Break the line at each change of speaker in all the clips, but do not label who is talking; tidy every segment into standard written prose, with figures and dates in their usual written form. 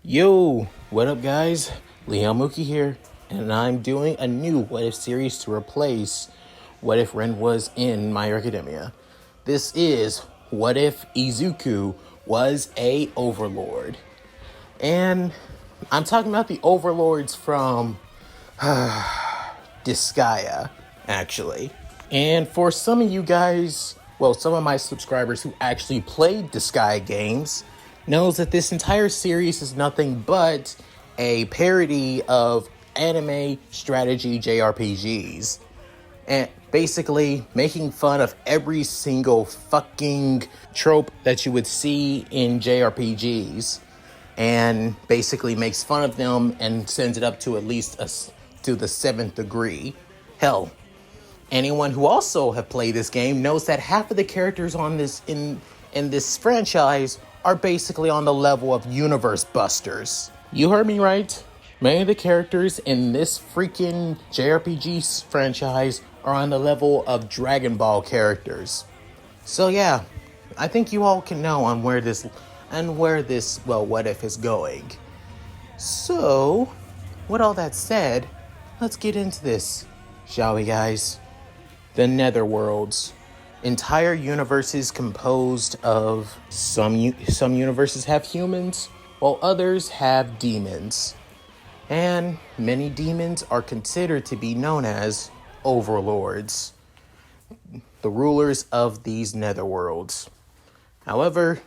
Yo, what up guys? Mooky here, and I'm doing a new What If series to replace What If Ren was in My Hero Academia. This is What If Izuku was a Overlord. And I'm talking about the Overlords from Disgaea, actually. And for some of you guys, some of my subscribers who actually played Disgaea games, knows that this entire series is nothing but a parody of anime strategy JRPGs. And basically making fun of every single fucking trope that you would see in JRPGs. And basically makes fun of them and sends it up to at least to the 7th degree. Hell, anyone who also have played this game knows that half of the characters on this in this franchise are basically on the level of universe busters. You heard me right. Many of the characters in this freaking JRPG franchise are on the level of Dragon Ball characters. So yeah, I think you all can know on where this what if is going. So, with all that said, let's get into this, shall we guys? The Netherworlds. Entire universes composed of some universes have humans, while others have demons. And many demons are considered to be known as Overlords, the rulers of these Netherworlds. However,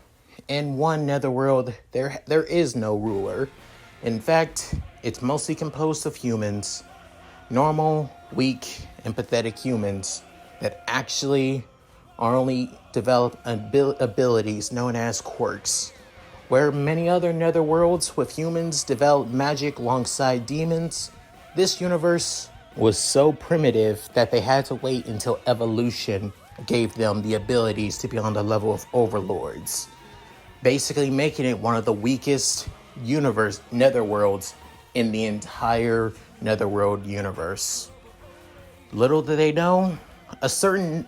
in one Netherworld, there is no ruler. In fact, it's mostly composed of humans, normal, weak, and pathetic humans that actually only develop abilities known as quirks. Where many other netherworlds with humans develop magic alongside demons, this universe was so primitive that they had to wait until evolution gave them the abilities to be on the level of overlords, basically making it one of the weakest netherworlds in the entire Netherworld universe. Little do they know, a certain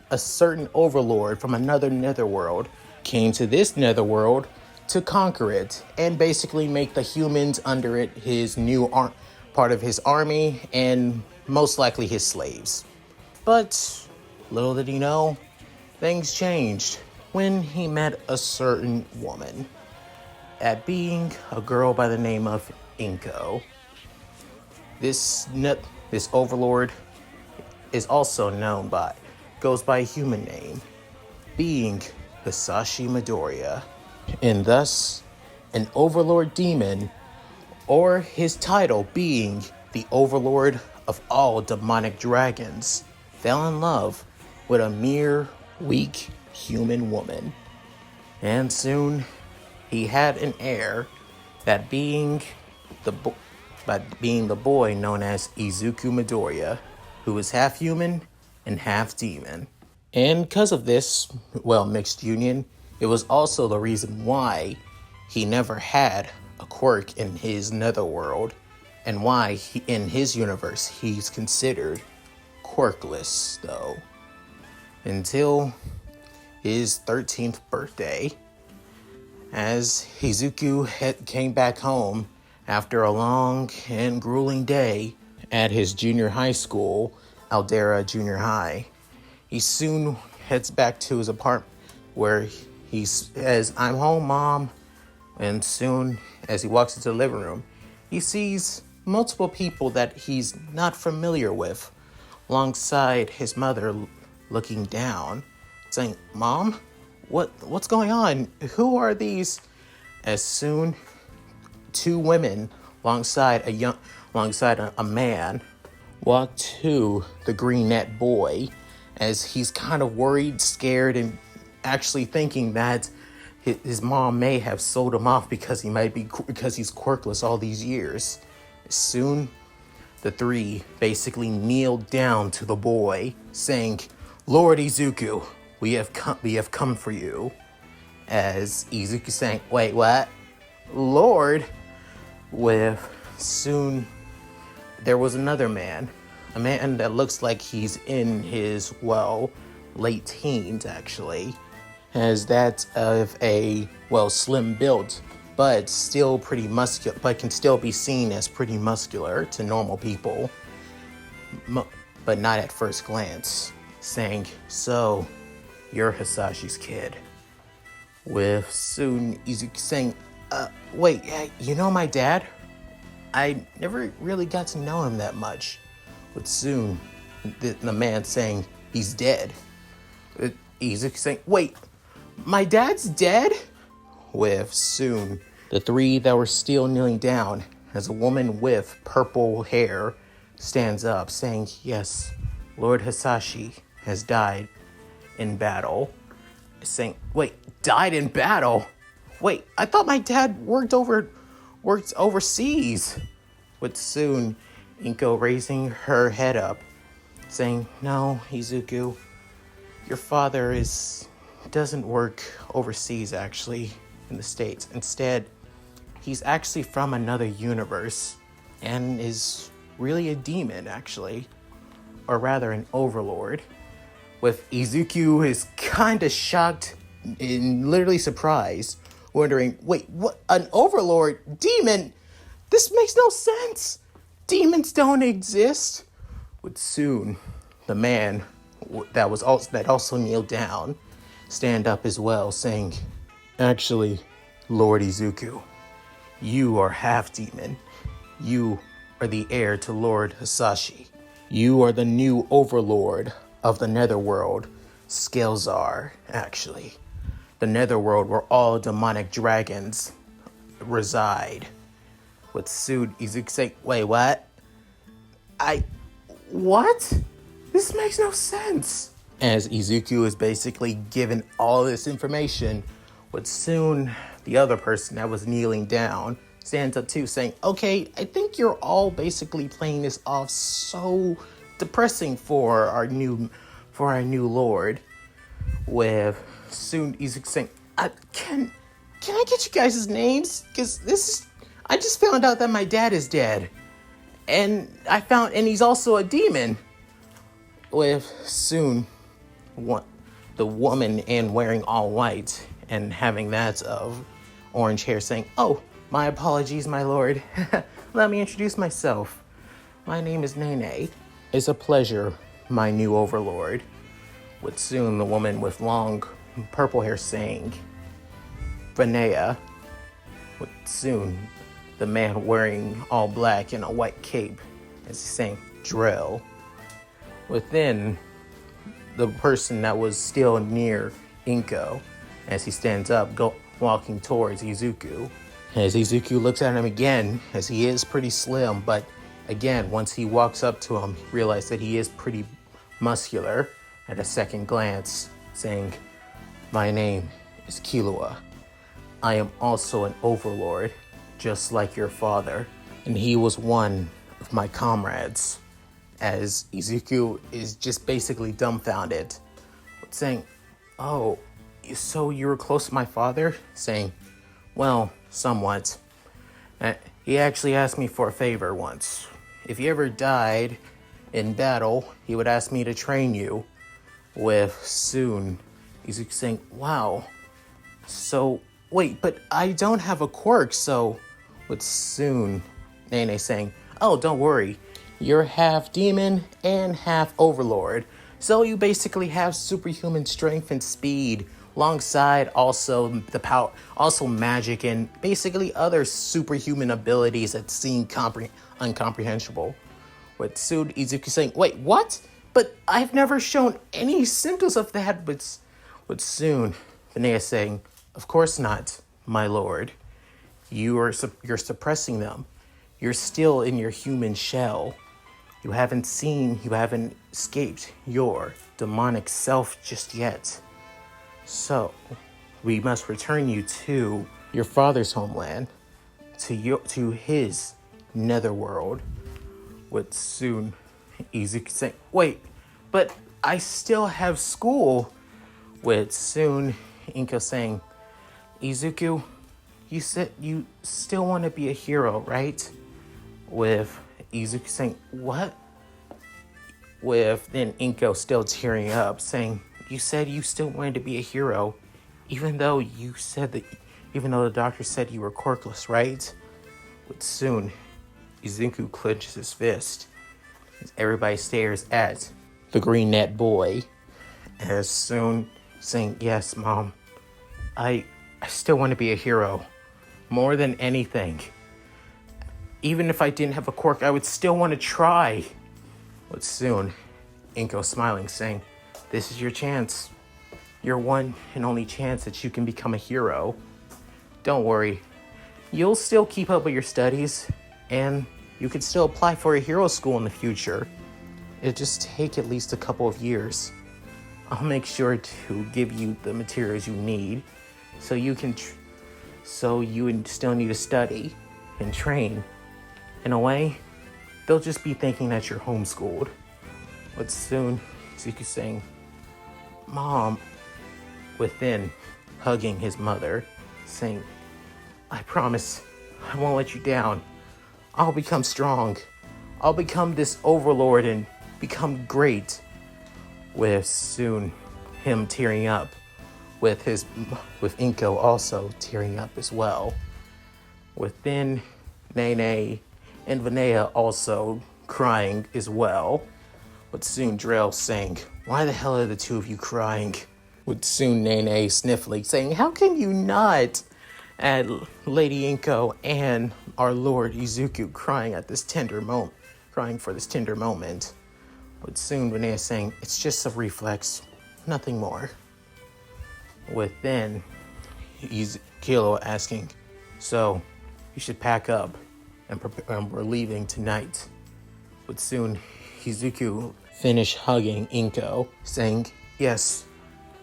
overlord from another netherworld came to this netherworld to conquer it and basically make the humans under it his new part of his army and most likely his slaves. But little did he know, things changed when he met a certain woman, at being a girl by the name of Inko. This overlord is also goes by a human name, being Asagi Midoriya, and thus an overlord demon, or his title being the overlord of all demonic dragons, fell in love with a mere weak human woman. And soon he had an heir, that being the boy known as Izuku Midoriya, who was half human and half demon. And because of this, mixed union, it was also the reason why he never had a quirk in his netherworld, and why in his universe he's considered quirkless, though, until his 13th birthday, as Izuku came back home after a long and grueling day at his junior high school, Aldera Junior High. He soon heads back to his apartment where he says, "I'm home, Mom." And soon, as he walks into the living room, he sees multiple people that he's not familiar with, alongside his mother looking down, saying, "Mom, what's going on? Who are these?" As soon, two women alongside a man walk to the green net boy, as he's kind of worried, scared, and actually thinking that his mom may have sold him off because he's quirkless all these years. Soon, the three basically kneel down to the boy, saying, "Lord Izuku, we have come for you." As Izuku saying, "Wait, what? Lord?" Soon, there was another man, a man that looks like he's in his, late teens, actually, as that of a, slim built but still pretty muscular, but can still be seen as pretty muscular to normal people, but not at first glance, saying, "So, you're Hisashi's kid." With soon Izuku saying, wait, you know my dad? I never really got to know him that much." With soon the man saying, "He's dead." Izuku saying, "Wait, my dad's dead?" With soon the three that were still kneeling down, as a woman with purple hair stands up saying, "Yes, Lord Hisashi has died in battle." Saying, "Wait, died in battle? Wait, I thought my dad worked overseas." With soon Inko raising her head up, saying, "No, Izuku, your father doesn't work overseas actually in the States. Instead, he's actually from another universe and is really a demon actually, or rather an overlord." With Izuku is kind of shocked and literally surprised, wondering, "Wait, what? An overlord? Demon? This makes no sense. Demons don't exist." With soon the man that also kneeled down stand up as well, saying, "Actually, Lord Izuku, you are half demon. You are the heir to Lord Hisashi. You are the new overlord of the Netherworld, Scalezar, actually. The Netherworld where all demonic dragons reside." With soon Izuku saying, "Wait, what? What? This makes no sense." As Izuku is basically given all this information, with soon the other person that was kneeling down stands up too, saying, "Okay, I think you're all basically playing this off so depressing for our new lord." With soon Izuku saying, Can I get you guys' names? Because I just found out that my dad is dead. And he's also a demon." With soon the woman in wearing all white and having that of orange hair saying, "Oh, my apologies, my lord. Let me introduce myself. My name is Nene. It's a pleasure, my new overlord." With soon the woman with long purple hair saying, "Vanea." With soon the man wearing all black and a white cape as he's saying, "Drill." Within the person that was still near Inko, as he stands up, walking towards Izuku. As Izuku looks at him again, as he is pretty slim, but again, once he walks up to him, he realizes that he is pretty muscular at a second glance, saying, "My name is Killua. I am also an overlord, just like your father, and he was one of my comrades." As Izuku is just basically dumbfounded, saying, "Oh, so you were close to my father?" Saying, "Well, somewhat. He actually asked me for a favor once. If you ever died in battle, he would ask me to train you." With soon Izuku saying, "Wow, so wait, but I don't have a quirk, so..." With soon Nene saying, "Oh, don't worry. You're half demon and half overlord. So you basically have superhuman strength and speed, alongside also the power, also magic, and basically other superhuman abilities that seem incomprehensible." With soon Izuku saying, "Wait, what? But I've never shown any symptoms of that." With soon Vanea saying, "Of course not, my lord. You're suppressing them. You're still in your human shell. You haven't escaped your demonic self just yet. So, we must return you to your father's homeland, to his Netherworld." With soon Izuku saying, "Wait, but I still have school." With soon Inko saying, "Izuku, you said you still want to be a hero, right?" With Izuku saying, "What?" With then Inko still tearing up, saying, "You said you still wanted to be a hero, even though you said that Even though the doctor said you were quirkless, right? But soon, Izuku clenches his fist as everybody stares at the green net boy. As soon saying, yes, Mom, I still want to be a hero. More than anything. Even if I didn't have a quirk, I would still want to try. But soon, Inko smiling, saying, this is your chance. Your one and only chance that you can become a hero. Don't worry. You'll still keep up with your studies, and you could still apply for a hero school in the future. It'll just take at least a couple of years. I'll make sure to give you the materials you need, so you can, so you would still need to study and train. In a way, they'll just be thinking that you're homeschooled. But soon, Izuku saying, Mom, within, hugging his mother, saying, I promise I won't let you down. I'll become strong. I'll become this overlord and become great. With soon him tearing up, with Inko also tearing up as well. Within Nene and Vinaya also crying as well. But soon Drell saying, why the hell are the two of you crying? With soon Nene sniffling, saying, how can you not? At Lady Inko and our Lord Izuku crying at this tender moment, crying for this tender moment. But soon Vinaya saying, it's just a reflex, nothing more. Within, Kilo asking, so you should pack up and we're leaving tonight. But soon Izuku finish hugging Inko, saying, yes,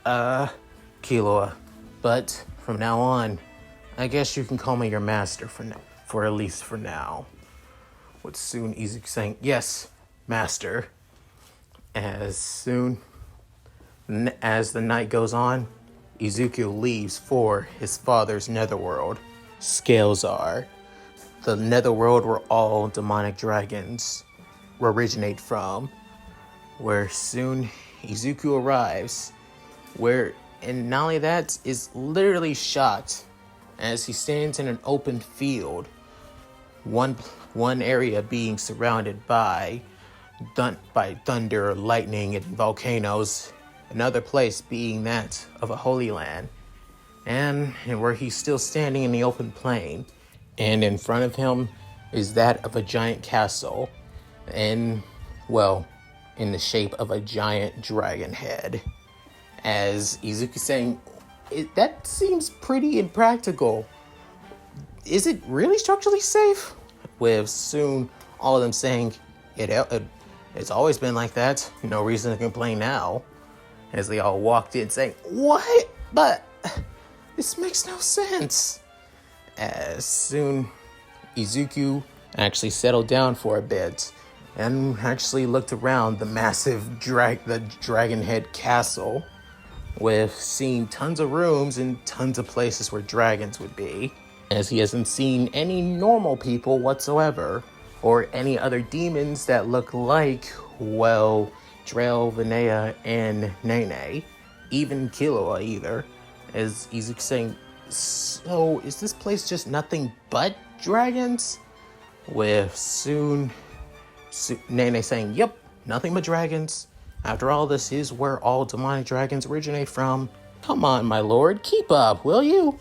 Killua, but from now on, I guess you can call me your master for at least for now. With soon Izuku saying, yes, master. As soon as the night goes on, Izuku leaves for his father's netherworld, Scalezar, the netherworld where all demonic dragons originate from, where soon Izuku arrives, and not only that, is literally shot as he stands in an open field, one area being surrounded by thunder, lightning, and volcanoes, another place being that of a holy land, and where he's still standing in the open plain, and in front of him is that of a giant castle, and, well, in the shape of a giant dragon head. As Izuku saying, that seems pretty impractical. Is it really structurally safe? With soon all of them saying, it's always been like that. No reason to complain now. As they all walked in saying, what? But this makes no sense. As soon Izuku actually settled down for a bit and actually looked around the massive dragon head castle, with seeing tons of rooms and tons of places where dragons would be, as he hasn't seen any normal people whatsoever, or any other demons that look like, well, Drell, Vinaya, and Nene, even Killua either, as Izuku saying, so is this place just nothing but dragons? With soon Nene saying, yep, nothing but dragons. After all, this is where all demonic dragons originate from. Come on, my lord, keep up, will you?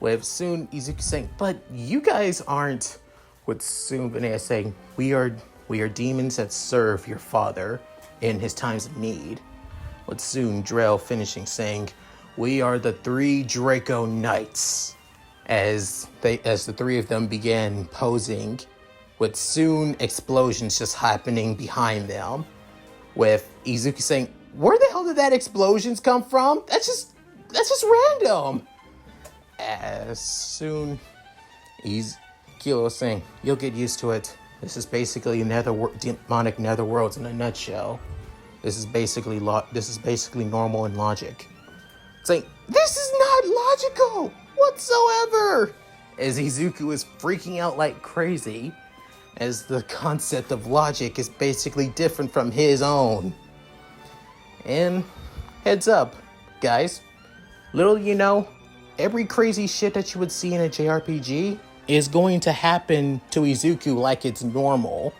With soon Izuku saying, but you guys aren't. With soon Vinaya saying, we are demons that serve your father in his times of need. With soon Drell finishing saying, we are the three Draco Knights. As the three of them began posing, with soon explosions just happening behind them. With Izuku saying, where the hell did that explosions come from? That's just random. As soon Kilo saying, you'll get used to it. This is basically demonic netherworlds in a nutshell. This is basically normal and logic. Saying, this is not logical whatsoever. As Izuku is freaking out like crazy, as the concept of logic is basically different from his own. And heads up, guys, little you know, every crazy shit that you would see in a JRPG is going to happen to Izuku like it's normal.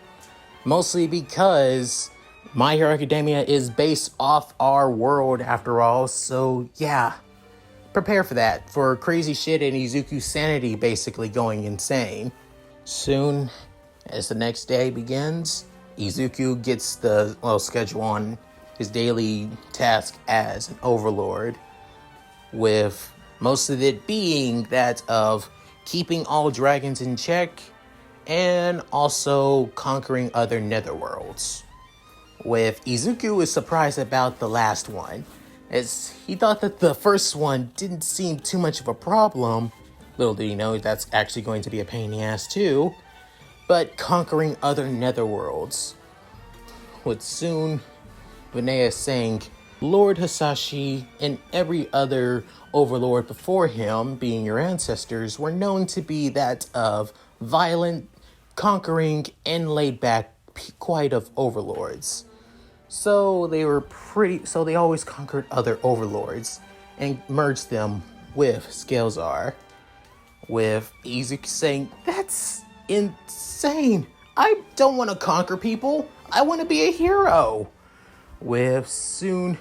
Mostly because My Hero Academia is based off our world after all, so yeah. Prepare for that, for crazy shit and Izuku's sanity basically going insane. Soon, as the next day begins, Izuku gets the schedule on his daily task as an overlord, with most of it being that of keeping all dragons in check and also conquering other netherworlds. With Izuku is surprised about the last one, as he thought that the first one didn't seem too much of a problem. Little did he know that's actually going to be a pain in the ass too. But conquering other netherworlds, with soon Vinaya saying Lord Hasashi and every other overlord before him, being your ancestors, were known to be that of violent, conquering, and laid back quite of overlords. So they always conquered other overlords and merged them with Scalezar. With Izuku saying, that's insane. I don't want to conquer people. I want to be a hero. With soon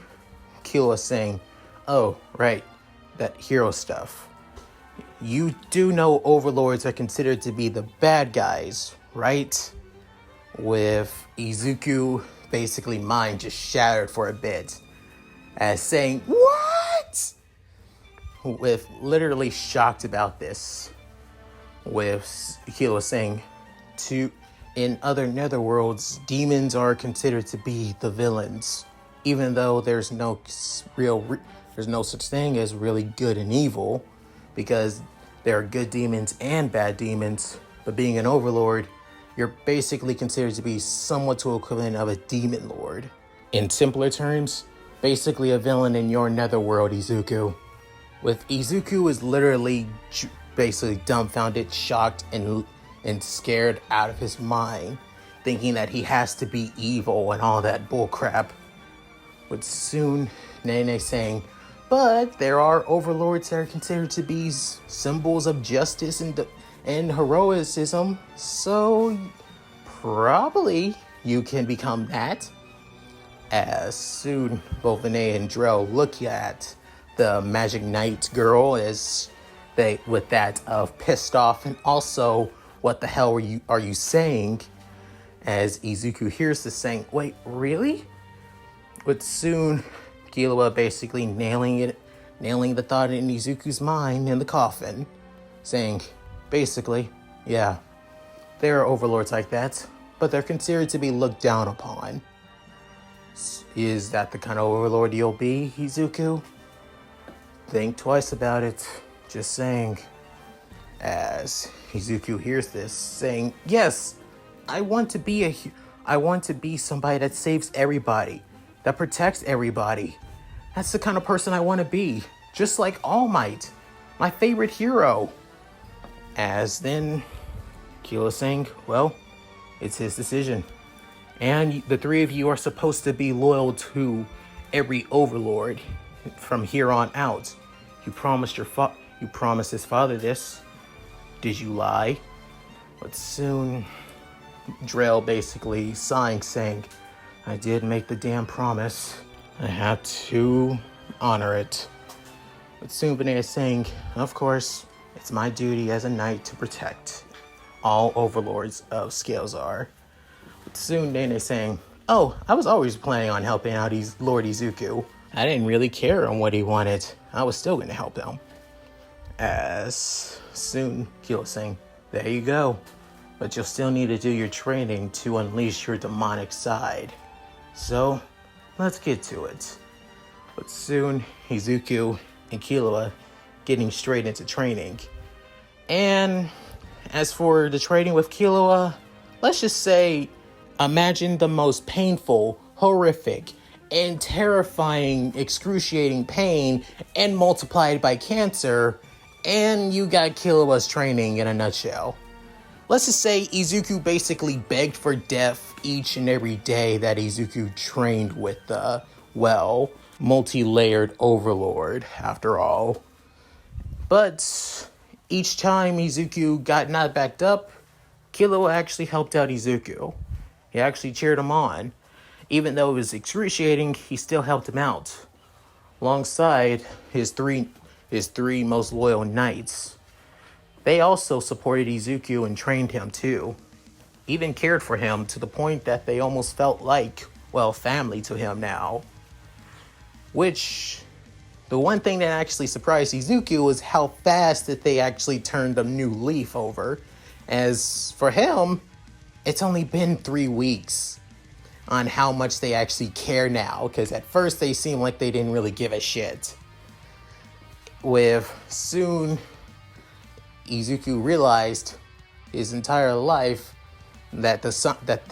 Killua saying, oh, right, that hero stuff. You do know overlords are considered to be the bad guys, right? With Izuku basically mind just shattered for a bit, as saying, what? With literally shocked about this. With Killua saying, in other netherworlds, demons are considered to be the villains, even though there's no such thing as really good and evil, because there are good demons and bad demons. But being an overlord, you're basically considered to be somewhat to equivalent of a demon lord. In simpler terms, basically a villain in your netherworld, Izuku. With Izuku is literally basically dumbfounded, shocked, and scared out of his mind, thinking that he has to be evil and all that bullcrap. With soon Nene saying, but there are overlords that are considered to be symbols of justice and heroism, so probably you can become that. As soon both Vinay and Drell look at the Magic Knight girl as they with that of pissed off, and also what the hell are you saying? As Izuku hears this saying, wait, really? But soon Killua basically nailing the thought in Izuku's mind in the coffin, saying, basically, yeah, there are overlords like that, but they're considered to be looked down upon. Is that the kind of overlord you'll be, Izuku? Think twice about it, just saying. As Izuku hears this, saying, yes, I want to be somebody that saves everybody, that protects everybody. That's the kind of person I want to be, just like All Might, my favorite hero. As then Killua saying, well, it's his decision. And the three of you are supposed to be loyal to every overlord from here on out. You promised his father this. Did you lie? But soon Drell basically sighing, saying, I did make the damn promise. I have to honor it. But soon Vinay is saying, of course, it's my duty as a knight to protect all overlords of Scalezar. But soon Nene is saying, oh, I was always planning on helping out Lord Izuku. I didn't really care on what he wanted. I was still going to help him. As soon Killua is saying, there you go. But you'll still need to do your training to unleash your demonic side. So, let's get to it. But soon, Izuku and Killua getting straight into training. And as for the training with Killua, let's just say, imagine the most painful, horrific, and terrifying, excruciating pain and multiplied by cancer, and you got Killua's training in a nutshell. Let's just say Izuku basically begged for death each and every day that Izuku trained with the, multi-layered overlord, after all. But each time Izuku got not backed up, Kilo actually helped out Izuku. He actually cheered him on. Even though it was excruciating, he still helped him out. Alongside his three most loyal knights. They also supported Izuku and trained him too. Even cared for him to the point that they almost felt like, well, family to him now. Which, the one thing that actually surprised Izuku was how fast that they actually turned a new leaf over. As for him, it's only been 3 weeks on how much they actually care now, because at first they seemed like they didn't really give a shit. With soon, Izuku realized his entire life that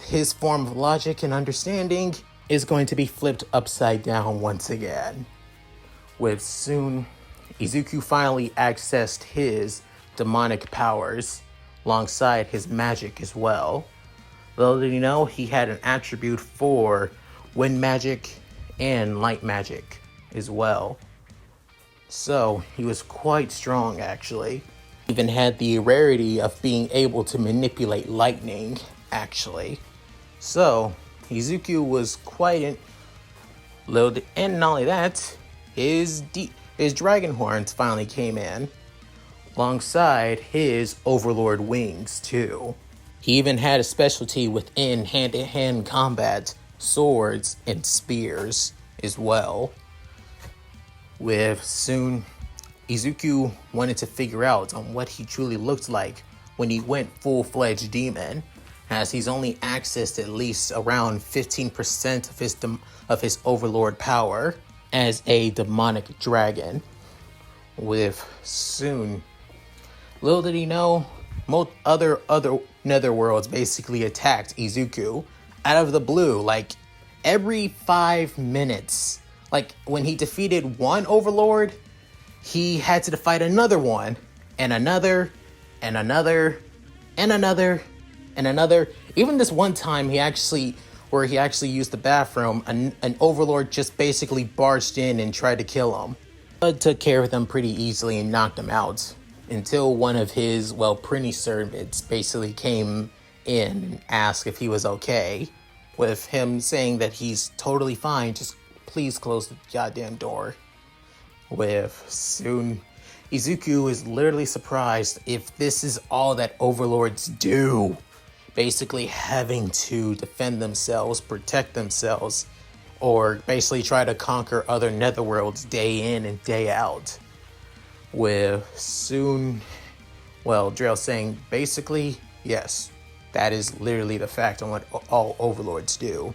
his form of logic and understanding is going to be flipped upside down once again. With soon, Izuku finally accessed his demonic powers alongside his magic as well. Little did he know, he had an attribute for wind magic and light magic as well. So he was quite strong actually. Even had the rarity of being able to manipulate lightning actually. So Izuku was quite loaded, and not only that, his dragon horns finally came in alongside his Overlord wings too. He even had a specialty within hand-to-hand combat, swords and spears as well. With soon, Izuku wanted to figure out on what he truly looked like when he went full-fledged demon, as he's only accessed at least around 15% of his Overlord power as a demonic dragon. With soon, little did he know, most other Netherworlds basically attacked Izuku out of the blue, like every 5 minutes. Like when he defeated one Overlord, he had to fight another one, and another, and another, and another, and another. Even this one time he actually used the bathroom, an Overlord just basically barged in and tried to kill him. But took care of them pretty easily and knocked him out. Until one of his, pretty servants basically came in and asked if he was okay. With him saying that he's totally fine, just please close the goddamn door. With soon, Izuku is literally surprised if this is all that Overlords do. Basically having to defend themselves, protect themselves, or basically try to conquer other Netherworlds day in and day out. With soon, Drill saying basically, yes, that is literally the fact on what all Overlords do.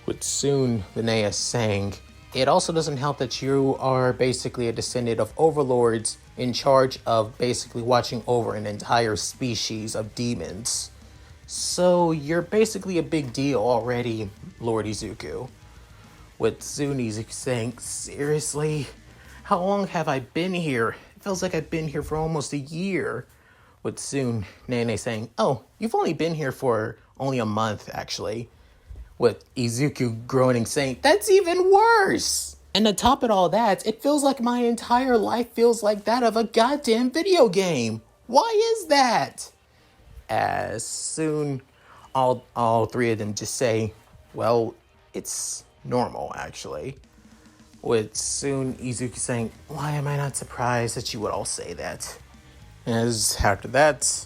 With soon, Lineage saying, it also doesn't help that you are basically a descendant of Overlords in charge of basically watching over an entire species of demons. So you're basically a big deal already, Lord Izuku. With soon Izuku saying, seriously? How long have I been here? It feels like I've been here for almost a year. With soon Nene saying, oh, you've only been here for only a month, actually. With Izuku groaning, saying, that's even worse! And to top it all that, it feels like my entire life feels like that of a goddamn video game. Why is that? As soon, all three of them just say, well, it's normal, actually. With soon Izuku saying, why am I not surprised that you would all say that? As after that,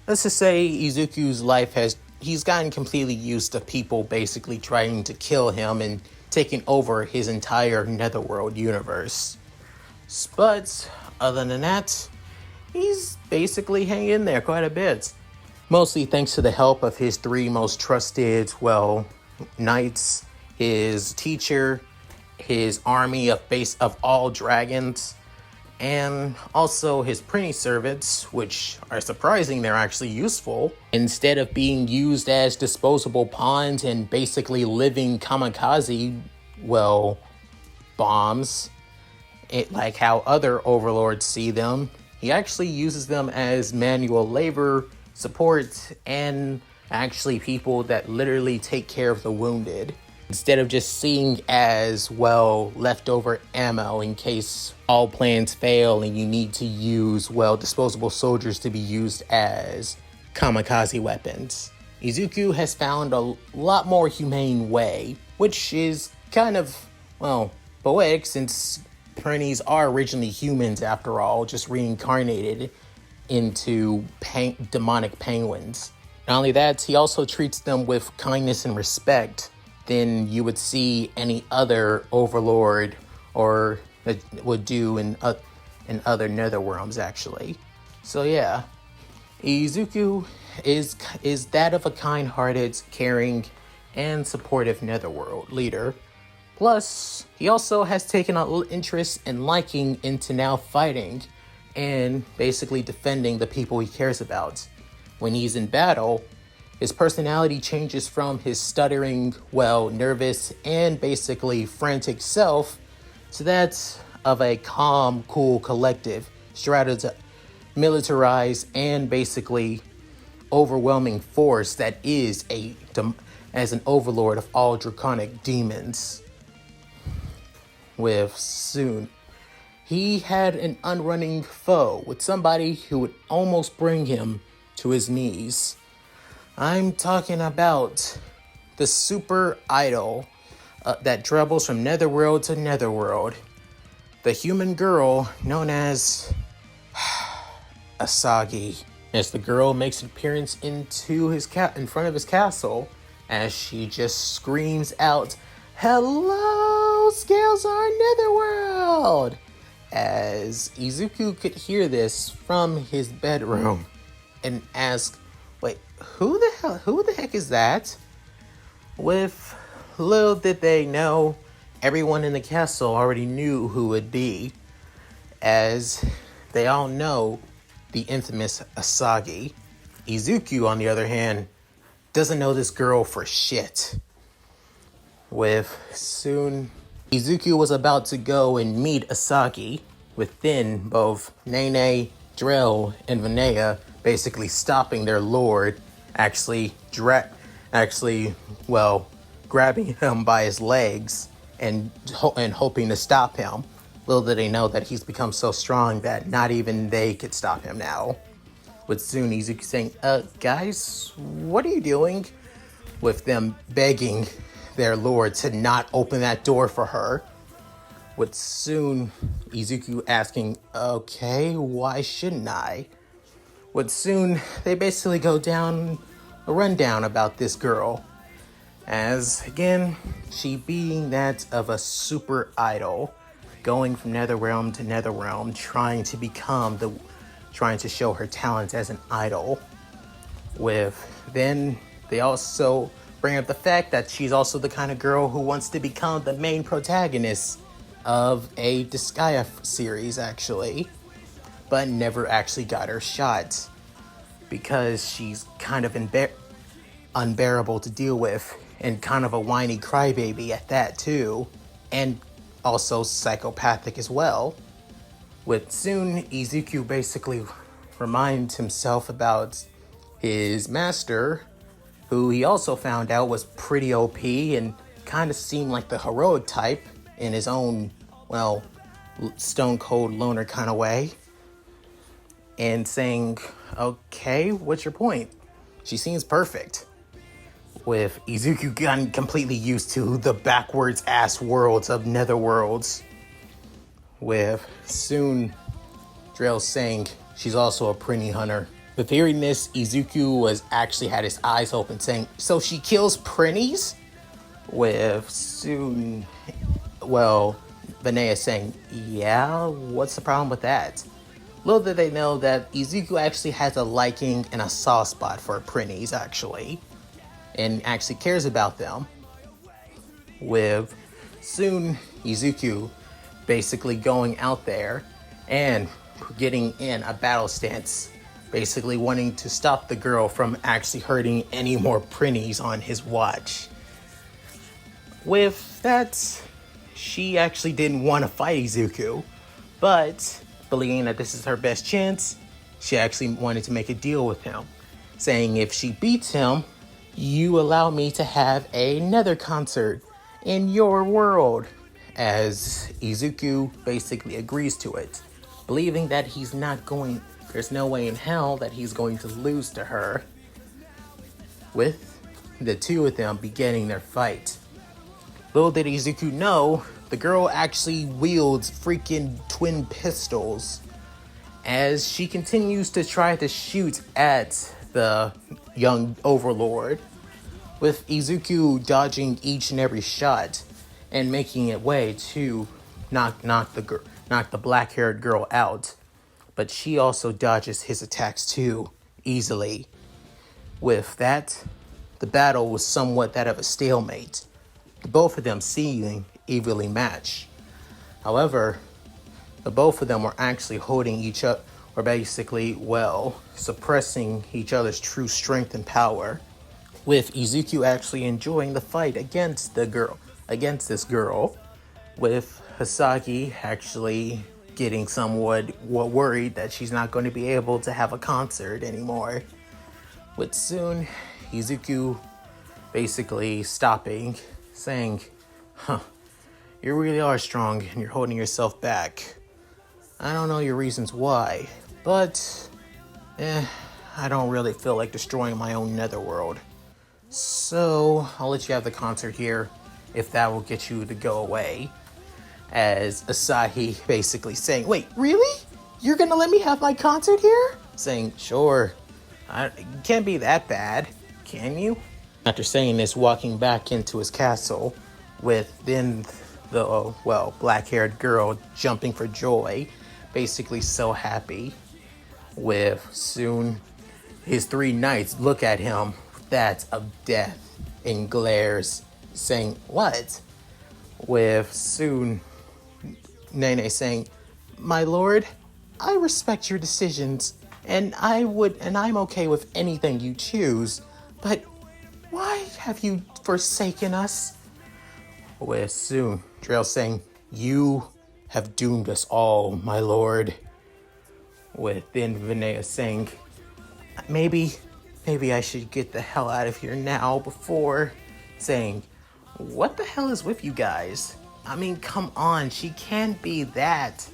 let's just say Izuku's life he's gotten completely used to people basically trying to kill him and taking over his entire Netherworld universe. But other than that, he's basically hanging in there quite a bit. Mostly thanks to the help of his three most trusted, knights, his teacher, his army of all dragons, and also his printing servants, which are surprising they're actually useful, instead of being used as disposable pawns and basically living kamikaze, bombs, like how other overlords see them. He actually uses them as manual labor, support, and actually people that literally take care of the wounded. instead of just seeing as, well, leftover ammo in case all plans fail and you need to use, well, disposable soldiers to be used as kamikaze weapons. Izuku has found a lot more humane way, which is kind of, well, poetic since Prinnies are originally humans after all, just reincarnated into demonic penguins. Not only that, he also treats them with kindness and respect than you would see any other Overlord or would do in other Netherworlds, actually. So yeah, Izuku is that of a kind-hearted, caring, and supportive Netherworld leader. Plus, he also has taken a little interest and liking into now fighting and basically defending the people he cares about. When he's in battle, his personality changes from his stuttering, well, nervous, and basically frantic self to that of a calm, cool, collective, militarized, and basically overwhelming force that is as an overlord of all draconic demons. With soon, he had an unrunning foe with somebody who would almost bring him to his knees. I'm talking about the super idol that travels from Netherworld to Netherworld. The human girl known as Asagi. As the girl makes an appearance into in front of his castle, as she just screams out, "Hello, Scales are Netherworld!" As Izuku could hear this from his bedroom and ask, "Wait, who the heck is that?" With little did they know, everyone in the castle already knew who it would be, as they all know the infamous Asagi. Izuku, on the other hand, doesn't know this girl for shit. With soon, Izuku was about to go and meet Asagi, with then both Nene, Drell, and Vinaya basically stopping their lord, grabbing him by his legs and hoping to stop him. Little did they know that he's become so strong that not even they could stop him now. With soon Izuku saying, guys, what are you doing?" With them begging their lord to not open that door for her. With soon Izuku asking, "Okay, why shouldn't I?" With soon they basically go down a rundown about this girl. As again, she being that of a super idol, going from Netherrealm to Netherrealm, trying to show her talents as an idol. With then they also bring up the fact that she's also the kind of girl who wants to become the main protagonist of a Disgaea series, actually, but never actually got her shot because she's kind of unbearable to deal with and kind of a whiny crybaby at that too, and also psychopathic as well. With soon Izuku basically reminds himself about his master, who he also found out was pretty OP and kind of seemed like the heroic type in his own, well, stone cold loner kind of way, and saying, "Okay, what's your point? She seems perfect." With Izuku gotten completely used to the backwards ass worlds of Netherworlds. With soon Drell saying she's also a Prinny hunter. With hearing this, Izuku had his eyes open, saying, "So she kills Prinnies?" With soon, well, Vinaya saying, "Yeah, what's the problem with that?" Little did they know that Izuku actually has a liking and a soft spot for Prinnies, actually, and actually cares about them. With soon Izuku basically going out there and getting in a battle stance, basically wanting to stop the girl from actually hurting any more Prinnies on his watch. With that, she actually didn't want to fight Izuku, but believing that this is her best chance, she actually wanted to make a deal with him, saying if she beats him, you allow me to have a nether concert in your world, as Izuku basically agrees to it, believing that there's no way in hell that he's going to lose to her, with the two of them beginning their fight. Little did Izuku know, the girl actually wields freaking twin pistols as she continues to try to shoot at the young Overlord, with Izuku dodging each and every shot and making it way to knock the black-haired girl out. But she also dodges his attacks too easily. With that, the battle was somewhat that of a stalemate, the both of them seeming evenly matched. However, the both of them were actually holding each other, or basically, suppressing each other's true strength and power, with Izuku actually enjoying the fight against this girl, with Asagi actually getting somewhat worried that she's not going to be able to have a concert anymore, with soon Izuku basically stopping, saying, you really are strong and you're holding yourself back. I don't know your reasons why, but I don't really feel like destroying my own netherworld. So I'll let you have the concert here if that will get you to go away. As Asagi basically saying, wait, really? You're gonna let me have my concert here? Saying, sure. It can't be that bad, can you? After saying this, walking back into his castle, with then the, black-haired girl jumping for joy, basically so happy, with soon his three knights look at him, that of death, and glares, saying, what? With soon Nene saying, my lord, I respect your decisions, and I'm okay with anything you choose, but why have you forsaken us? With soon Trail saying, you have doomed us all, my lord. With then Vinaya saying, maybe I should get the hell out of here now, before saying, what the hell is with you guys? I mean, come on, she can't be that.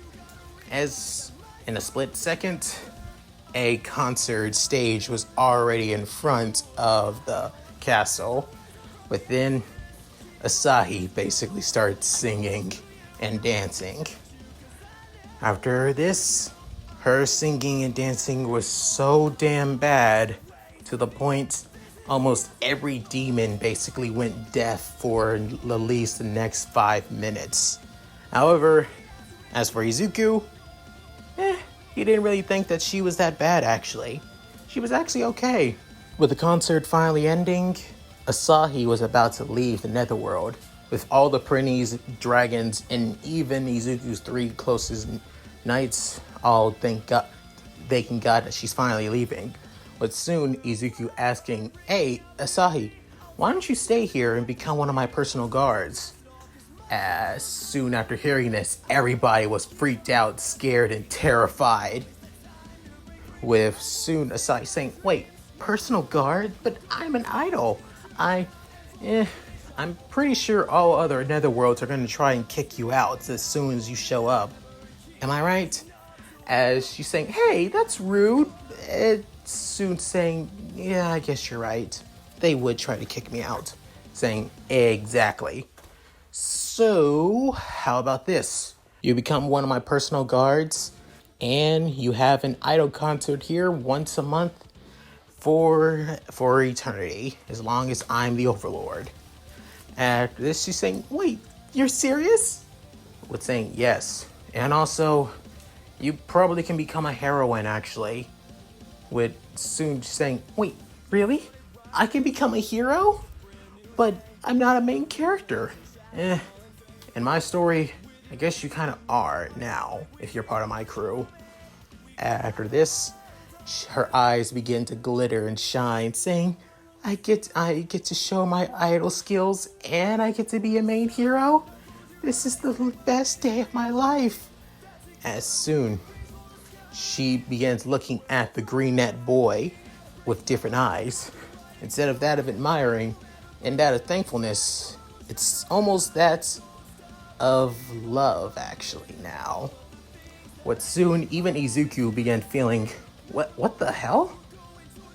As in a split second, a concert stage was already in front of the castle. But then Asahi basically started singing and dancing. After this, her singing and dancing was so damn bad, to the point almost every demon basically went deaf for at least the next 5 minutes. However, as for Izuku, he didn't really think that she was that bad, actually. She was actually okay. With the concert finally ending, Asahi was about to leave the Netherworld, with all the princes, dragons, and even Izuku's 3 closest knights all thanking God that she's finally leaving. But soon, Izuku asking, hey, Asahi, why don't you stay here and become one of my personal guards? As soon after hearing this, everybody was freaked out, scared, and terrified. With soon Asahi saying, wait, personal guard? But I'm an idol. I'm pretty sure all other netherworlds are going to try and kick you out as soon as you show up. Am I right? As she's saying, hey, that's rude. Soon saying, yeah, I guess you're right. They would try to kick me out. Saying, exactly. So, how about this? You become one of my personal guards, and you have an idol concert here once a month for eternity, as long as I'm the Overlord. After this, she's saying, wait, you're serious? With saying, yes. And also, you probably can become a heroine, actually. With soon saying, wait, really? I can become a hero? But I'm not a main character. In my story, I guess you kind of are now, if you're part of my crew. After this, her eyes begin to glitter and shine, saying, I get to show my idol skills, and I get to be a main hero? This is the best day of my life. As soon, she begins looking at the green net boy with different eyes. Instead of that of admiring and that of thankfulness, It's almost that of love, actually, now. What soon even Izuku began feeling, what the hell?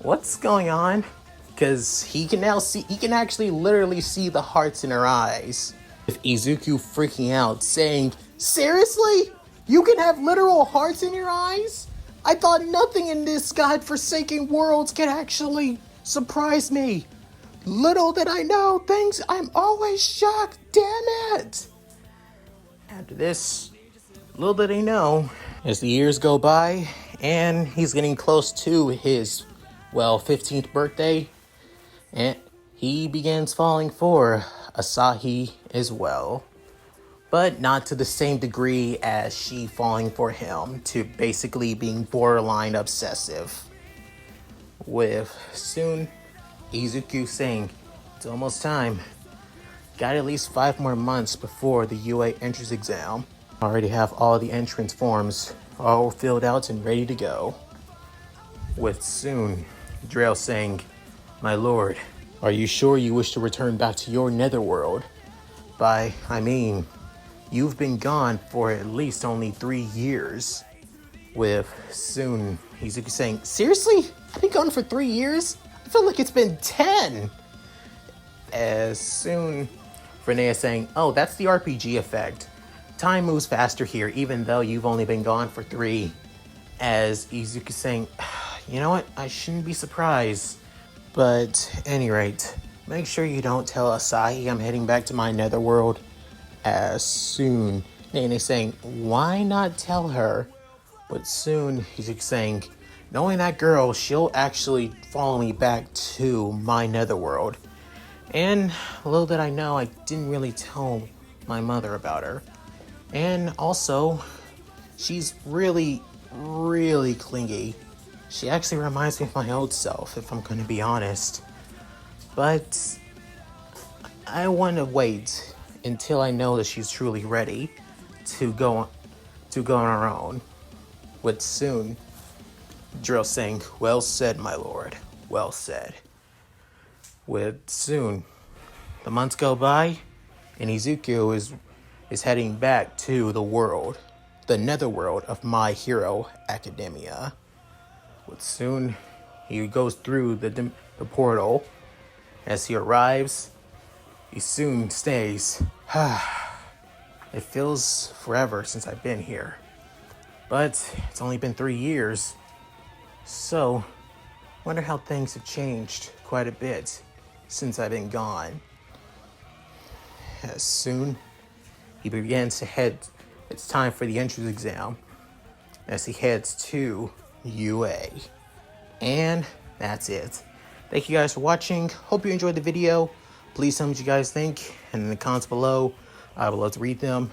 What's going on? Because he can actually literally see the hearts in her eyes. With Izuku freaking out, saying, seriously? You can have literal hearts in your eyes? I thought nothing in this godforsaken world could actually surprise me. Little did I know things, I'm always shocked, damn it! After this, little did he know, as the years go by, and he's getting close to his, 15th birthday, and he begins falling for Asagi as well. But not to the same degree as she falling for him, to basically being borderline obsessive. With soon Izuku saying, it's almost time. Got at least 5 more months before the UA entrance exam. Already have all the entrance forms all filled out and ready to go. With soon Drail saying, my lord, are you sure you wish to return back to your netherworld? You've been gone for at least only 3 years. With soon Izuku saying, seriously? I've been gone for 3 years? I feel like it's been 10. As soon Renee saying, oh, that's the RPG effect. Time moves faster here, even though you've only been gone for 3. As Izuku saying, you know what? I shouldn't be surprised. But at any rate, make sure you don't tell Asagi I'm heading back to my netherworld as soon. Nene saying, why not tell her? But soon he's saying, knowing that girl, she'll actually follow me back to my netherworld. And little did I know, I didn't really tell my mother about her. And also, she's really, really clingy. She actually reminds me of my old self, if I'm gonna be honest. But I want to wait until I know that she's truly ready to go on her own. With soon Drill saying, well said, my lord, well said. With soon the months go by, and Izuku is heading back to the netherworld of My Hero Academia. With soon he goes through the portal. As he arrives, he soon stays. It feels forever since I've been here. But it's only been 3 years. So, wonder how things have changed quite a bit since I've been gone. As soon he begins to head, it's time for the entrance exam. As he heads to UA. And that's it. Thank you guys for watching. Hope you enjoyed the video. Please tell me what you guys think. And in the comments below, I would love to read them.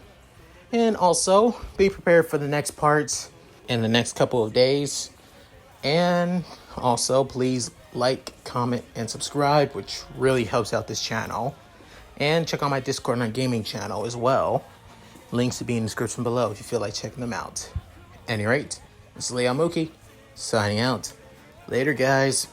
And also, be prepared for the next parts in the next couple of days. And also, please like, comment, and subscribe, which really helps out this channel. And check out my Discord and gaming channel as well. Links will be in the description below if you feel like checking them out. At any rate, this is Mooky, signing out. Later, guys.